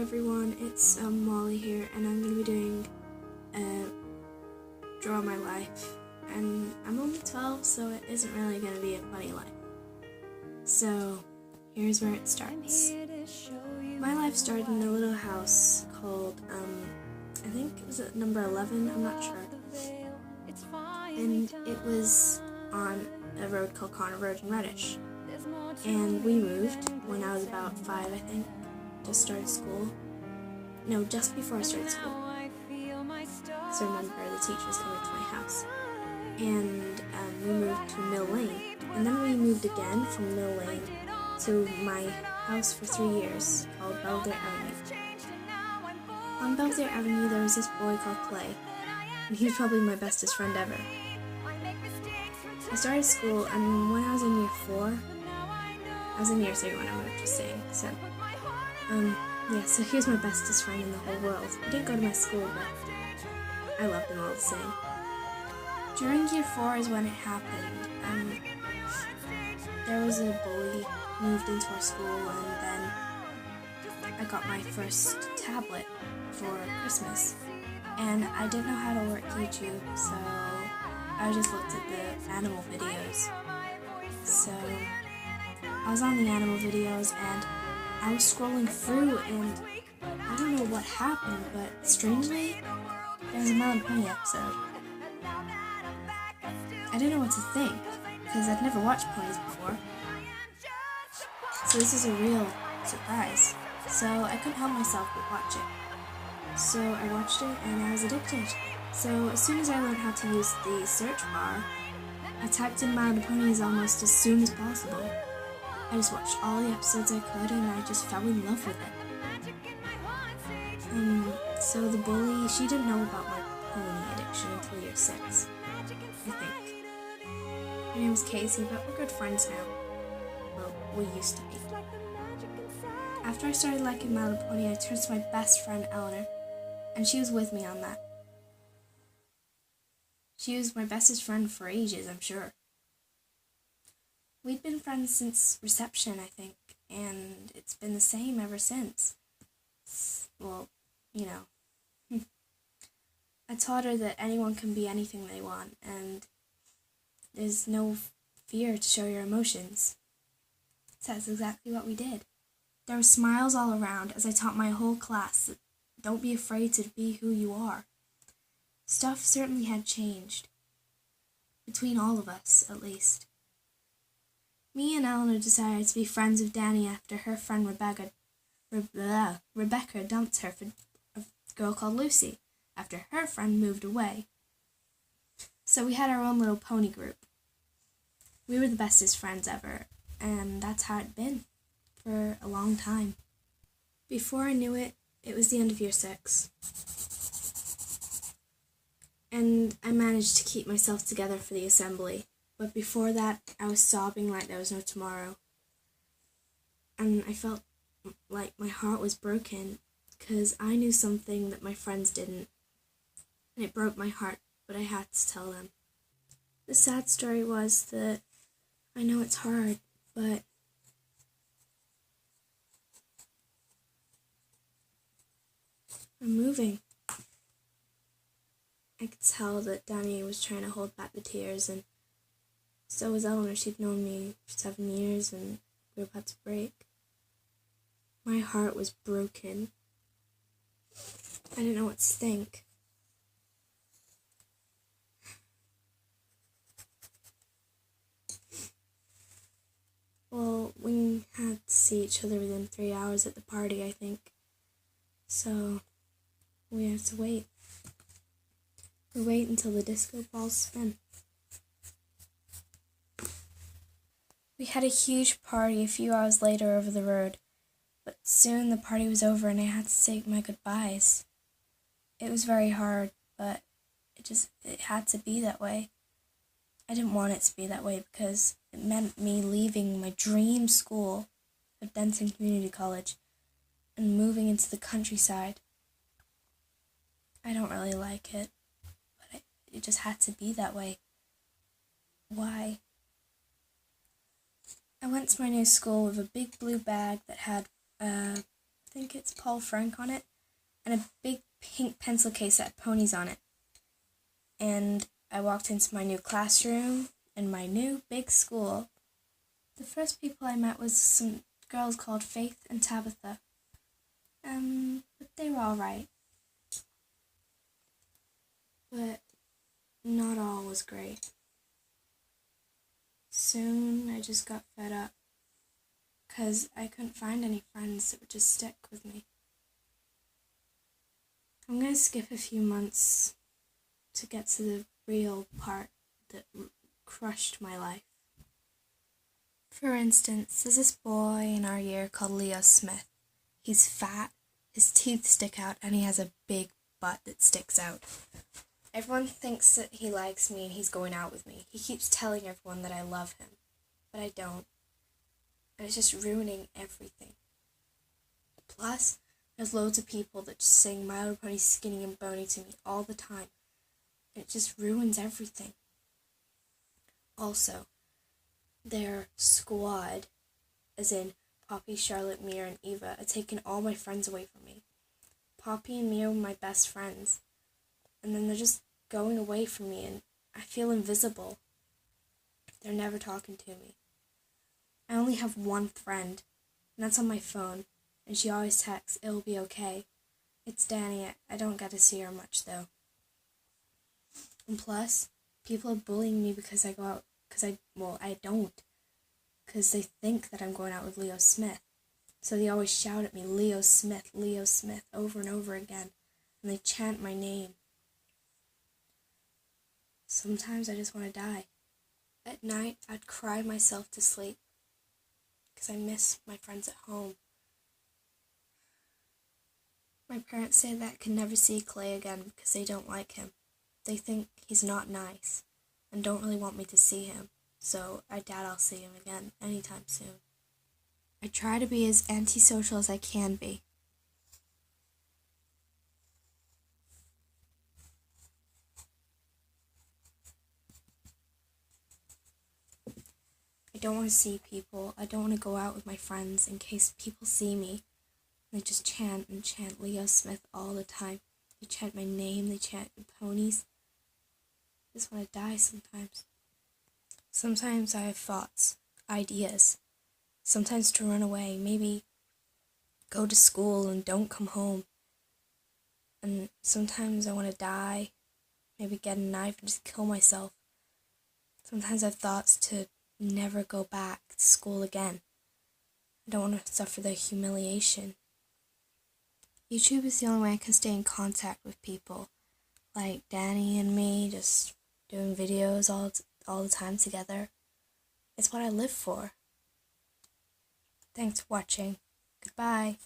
everyone, it's Molly here, and I'm going to be doing Draw My Life, and I'm only 12, so it isn't really going to be a funny life. So, here's where it starts. My life started in a little house called, I think it was at number 11, I'm not sure. And it was on a road called Connor Road in Reddish. And we moved when I was about 5, I think. Just started school. No, just before I started school. So remember, the teacher was coming to my house. And we moved to Mill Lane. And then we moved again from Mill Lane to my house for 3 years, called Belvedere Avenue. On Belvedere Avenue, there was this boy called Clay. And he was probably my bestest friend ever. I started school, and when I was in year 4, I was in year 3 when I moved, just saying, so, so he was my bestest friend in the whole world. He didn't go to my school, but I loved him all the same. During year 4 is when it happened. There was a bully moved into our school, and then I got my first tablet for Christmas, and I didn't know how to work YouTube, so I just looked at the animal videos. So I was on the animal videos, and I was scrolling through, and I don't know what happened, but strangely, there was a My Little Pony episode. I didn't know what to think, because I'd never watched ponies before. So this is a real surprise. So I couldn't help myself but watch it. So I watched it, and I was addicted. So as soon as I learned how to use the search bar, I typed in My Little Ponies almost as soon as possible. I just watched all the episodes I could, and I just fell in love with it. So the bully, she didn't know about my pony addiction until year 6, I think. Her name was Casey, but we're good friends now. Well, we used to be. After I started liking My Little Pony, I turned to my best friend, Eleanor, and she was with me on that. She was my bestest friend for ages, I'm sure. We'd been friends since reception, I think, and it's been the same ever since. Well, you know. I taught her that anyone can be anything they want, and there's no fear to show your emotions. So that's exactly what we did. There were smiles all around as I taught my whole class that don't be afraid to be who you are. Stuff certainly had changed. Between all of us, at least. Me and Eleanor decided to be friends with Danny after her friend Rebecca dumped her for a girl called Lucy after her friend moved away. So we had our own little pony group. We were the bestest friends ever, and that's how it'd been for a long time. Before I knew it, it was the end of year 6. And I managed to keep myself together for the assembly. But before that, I was sobbing like there was no tomorrow. And I felt like my heart was broken, because I knew something that my friends didn't. And it broke my heart, but I had to tell them. The sad story was that I know it's hard, but I'm moving. I could tell that Danny was trying to hold back the tears, and so was Eleanor. She'd known me for 7 years, and we were about to break. My heart was broken. I didn't know what to think. Well, we had to see each other within 3 hours at the party, I think. So we had to wait. We wait until the disco balls spin. We had a huge party a few hours later over the road, but soon the party was over and I had to say my goodbyes. It was very hard, but it had to be that way. I didn't want it to be that way because it meant me leaving my dream school of Denton Community College and moving into the countryside. I don't really like it, but it just had to be that way. Why? I went to my new school with a big blue bag that had think it's Paul Frank on it, and a big pink pencil case that had ponies on it. And I walked into my new classroom in my new big school. The first people I met was some girls called Faith and Tabitha. But they were alright. But not all was great. Soon I just got fed up, 'cause I couldn't find any friends that would just stick with me. I'm gonna skip a few months to get to the real part that crushed my life. For instance, there's this boy in our year called Leo Smith. He's fat, his teeth stick out, and he has a big butt that sticks out. Everyone thinks that he likes me and he's going out with me. He keeps telling everyone that I love him, but I don't. And it's just ruining everything. Plus, there's loads of people that just sing My Little Pony Skinny and Bony to me all the time. It just ruins everything. Also, their squad, as in Poppy, Charlotte, Mia, and Eva, are taking all my friends away from me. Poppy and Mia were my best friends, and then they're just going away from me, and I feel invisible. They're never talking to me. I only have one friend, and that's on my phone, and she always texts, "It'll be okay." It's Danny. I don't get to see her much, though. And plus, people are bullying me because I go out, I don't, because they think that I'm going out with Leo Smith. So they always shout at me, Leo Smith, over and over again, and they chant my name. Sometimes I just want to die. At night, I'd cry myself to sleep, because I miss my friends at home. My parents say that I can never see Clay again because they don't like him. They think he's not nice, and don't really want me to see him, so I doubt I'll see him again anytime soon. I try to be as antisocial as I can be. I don't want to see people. I don't want to go out with my friends in case people see me. They just chant and chant Leo Smith all the time. They chant my name, they chant the ponies. I just want to die sometimes. Sometimes I have thoughts, ideas. Sometimes to run away, maybe go to school and don't come home. And sometimes I want to die, maybe get a knife and just kill myself. Sometimes I have thoughts to never go back to school again. I don't want to suffer the humiliation. YouTube is the only way I can stay in contact with people, like Danny and me, just doing videos all the time together. It's what I live for. Thanks for watching. Goodbye.